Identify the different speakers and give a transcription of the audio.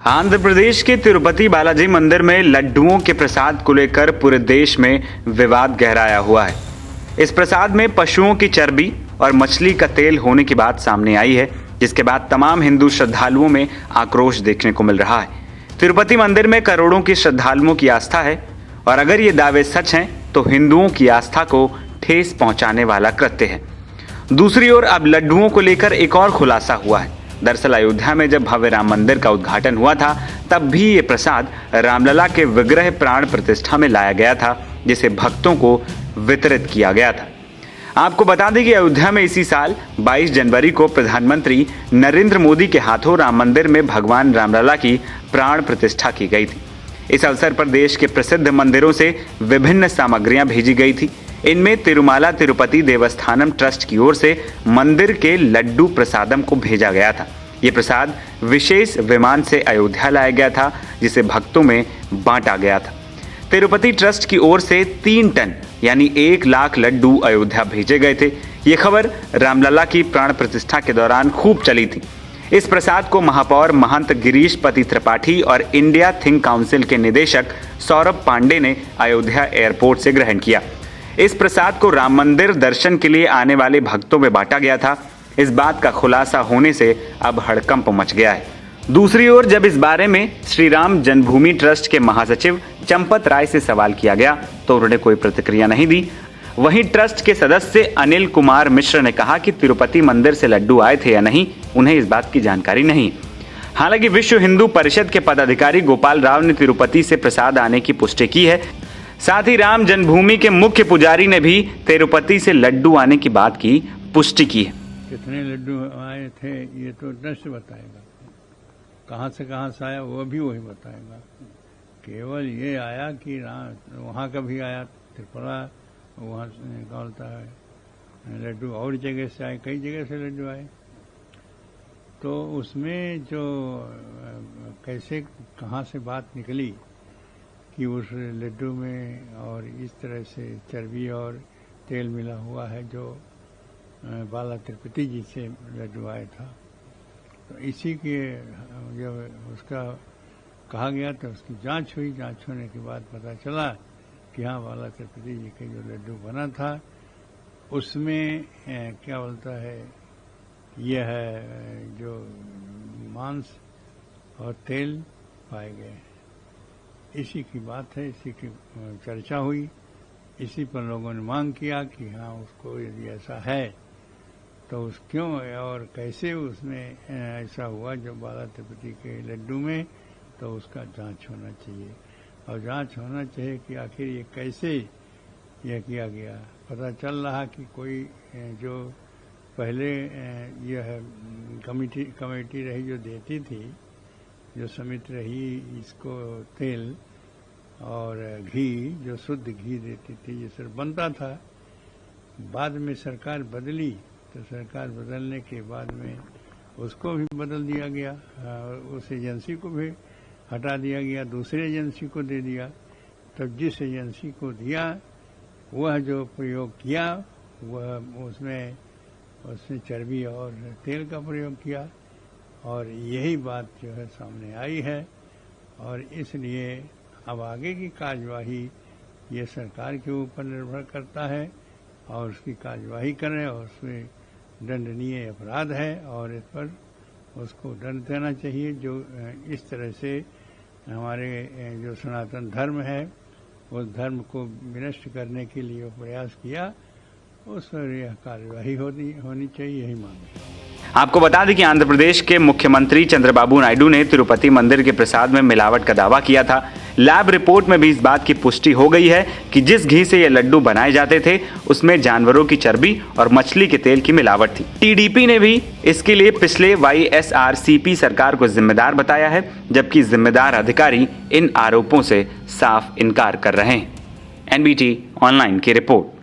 Speaker 1: आंध्र प्रदेश के तिरुपति बालाजी मंदिर में लड्डुओं के प्रसाद को लेकर पूरे देश में विवाद गहराया हुआ है। इस प्रसाद में पशुओं की चर्बी और मछली का तेल होने की बात सामने आई है, जिसके बाद तमाम हिंदू श्रद्धालुओं में आक्रोश देखने को मिल रहा है। तिरुपति मंदिर में करोड़ों की श्रद्धालुओं की आस्था है और अगर ये दावे सच हैं तो हिंदुओं की आस्था को ठेस पहुंचाने वाला कृत्य है। दूसरी ओर अब लड्डुओं को लेकर एक और खुलासा हुआ है। दरअसल अयोध्या में जब भव्य राम मंदिर का उद्घाटन हुआ था तब भी ये प्रसाद रामलला के विग्रह प्राण प्रतिष्ठा में लाया गया था, जिसे भक्तों को वितरित किया गया था। आपको बता दें कि अयोध्या में इसी साल 22 जनवरी को प्रधानमंत्री नरेंद्र मोदी के हाथों राम मंदिर में भगवान रामलला की प्राण प्रतिष्ठा की गई थी। इस अवसर पर देश के प्रसिद्ध मंदिरों से विभिन्न सामग्रियां भेजी गई थी। इनमें तिरुमाला तिरुपति देवस्थानम ट्रस्ट की ओर से मंदिर के लड्डू प्रसादम को भेजा गया था। ये प्रसाद विशेष विमान से अयोध्या लाया गया था, जिसे भक्तों में बांटा गया था। तिरुपति ट्रस्ट की ओर से 3 टन यानी 1 लाख लड्डू अयोध्या भेजे गए थे। ये खबर रामलला की प्राण प्रतिष्ठा के दौरान खूब चली थी। इस प्रसाद को महापौर महंत गिरीश पति त्रिपाठी और इंडिया थिंक काउंसिल के निदेशक सौरभ पांडे ने अयोध्या एयरपोर्ट से ग्रहण किया। इस प्रसाद को राम मंदिर दर्शन के लिए आने वाले भक्तों में बांटा गया था। इस बात का खुलासा होने से अब हड़कंप मच गया है। दूसरी ओर जब इस बारे में श्री राम जन्मभूमि ट्रस्ट के महासचिव चंपत राय से सवाल किया गया तो उन्होंने कोई प्रतिक्रिया नहीं दी। वहीं ट्रस्ट के सदस्य अनिल कुमार मिश्र ने कहा कि तिरुपति मंदिर से लड्डू आए थे या नहीं, उन्हें इस बात की जानकारी नहीं। हालांकि विश्व हिंदू परिषद के पदाधिकारी गोपाल राव ने तिरुपति से प्रसाद आने की पुष्टि की है। साथ ही राम जन्मभूमि के मुख्य पुजारी ने भी तिरुपति से लड्डू आने की बात की पुष्टि की है।
Speaker 2: कितने लड्डू आए थे ये तो ट्रस्ट बताएगा, कहाँ से आया वो भी वही बताएगा। केवल ये आया कि वहाँ का भी आया, त्रिपुरा वहाँ से निकालता है लड्डू, और जगह से आए, कई जगह से लड्डू आए। तो उसमें जो कैसे कहाँ से बात निकली कि उस लड्डू में और इस तरह से चर्बी और तेल मिला हुआ है, जो बाला तिरुपति जी से लड्डू आया था, तो इसी के जब उसका कहा गया तो उसकी जांच हुई। जांच होने के बाद पता चला कि हाँ, बाला तिरुपति जी के जो लड्डू बना था उसमें क्या बोलता है, यह जो मांस और तेल पाए गए। इसी की बात है, इसी की चर्चा हुई। इसी पर लोगों ने मांग किया कि हाँ, उसको यदि ऐसा है तो उस क्यों और कैसे उसमें ऐसा हुआ जो बाला तिरुपति के लड्डू में, तो उसका जांच होना चाहिए। और जांच होना चाहिए कि आखिर ये कैसे यह किया गया। पता चल रहा कि कोई जो पहले यह कमेटी रही जो देती थी, जो समिति रही इसको तेल और घी, जो शुद्ध घी देती थी, ये सब बनता था। बाद में सरकार बदली तो सरकार बदलने के बाद में उसको भी बदल दिया गया और उस एजेंसी को भी हटा दिया गया, दूसरे एजेंसी को दे दिया। तब जिस एजेंसी को दिया वह जो प्रयोग किया वह उसमें चर्बी और तेल का प्रयोग किया, और यही बात जो है सामने आई है। और इसलिए अब आगे की कार्यवाही ये सरकार के ऊपर निर्भर करता है और उसकी कार्यवाही करें, और उसमें दंडनीय अपराध है और इस पर उसको दंड देना चाहिए। जो इस तरह से हमारे जो सनातन धर्म है उस धर्म को विनष्ट करने के लिए वो प्रयास किया, उस पर यह कार्यवाही होनी चाहिए, यही मांग है।
Speaker 1: आपको बता दें कि आंध्र प्रदेश के मुख्यमंत्री चंद्रबाबू नायडू ने तिरुपति मंदिर के प्रसाद में मिलावट का दावा किया था। लैब रिपोर्ट में भी इस बात की पुष्टि हो गई है कि जिस घी से ये लड्डू बनाए जाते थे उसमें जानवरों की चर्बी और मछली के तेल की मिलावट थी। टीडीपी ने भी इसके लिए पिछले वाईएसआरसीपी सरकार को जिम्मेदार बताया है, जबकि जिम्मेदार अधिकारी इन आरोपों से साफ इनकार कर रहे हैं। एनबीटी ऑनलाइन की रिपोर्ट।